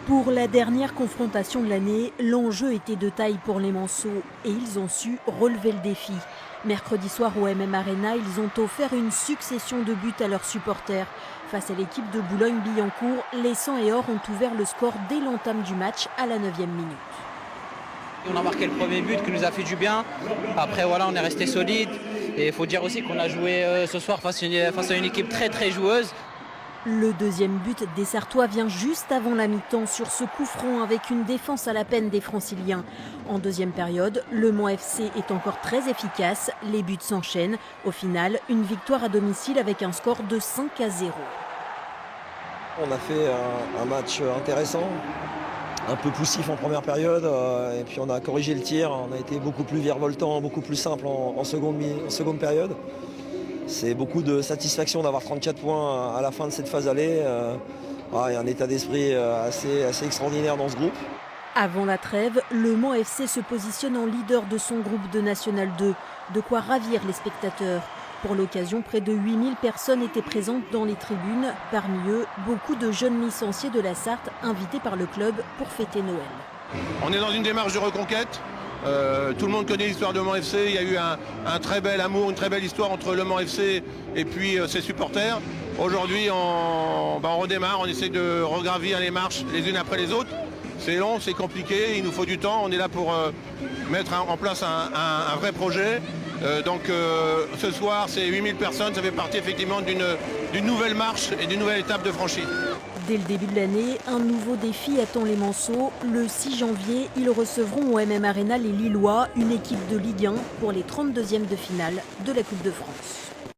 Pour la dernière confrontation de l'année, l'enjeu était de taille pour les Manceaux et ils ont su relever le défi. Mercredi soir au MM Arena, ils ont offert une succession de buts à leurs supporters. Face à l'équipe de Boulogne-Billancourt, les 100 et or ont ouvert le score dès l'entame du match à la 9e minute. On a marqué le premier but qui nous a fait du bien. Après voilà, on est resté solide. Et il faut dire aussi qu'on a joué ce soir face à une équipe très joueuse. Le deuxième but des Sartois vient juste avant la mi-temps sur ce coup franc avec une défense à la peine des Franciliens. En deuxième période, le Mans FC est encore très efficace. Les buts s'enchaînent. Au final, une victoire à domicile avec un score de 5-0. On a fait un match intéressant, un peu poussif en première période, et puis on a corrigé le tir. On a été beaucoup plus virevoltant, beaucoup plus simple en seconde période. C'est beaucoup de satisfaction d'avoir 34 points à la fin de cette phase aller. Il y a un état d'esprit assez extraordinaire dans ce groupe. Avant la trêve, le Mans FC se positionne en leader de son groupe de National 2. De quoi ravir les spectateurs. Pour l'occasion, près de 8000 personnes étaient présentes dans les tribunes. Parmi eux, beaucoup de jeunes licenciés de la Sarthe invités par le club pour fêter Noël. On est dans une démarche de reconquête. Tout le monde connaît l'histoire de Mans FC. Il y a eu un très bel amour, une très belle histoire entre le Mans FC et puis ses supporters. Aujourd'hui, on redémarre, on essaie de regravir les marches les unes après les autres. C'est long, c'est compliqué, il nous faut du temps. On est là pour mettre en place un vrai projet. Ce soir, c'est 8000 personnes, ça fait partie effectivement d'une nouvelle marche et d'une nouvelle étape de franchie. Dès le début de l'année, un nouveau défi attend les Manceaux. Le 6 janvier, ils recevront au MM Arena les Lillois, une équipe de Ligue 1 pour les 32e de finale de la Coupe de France.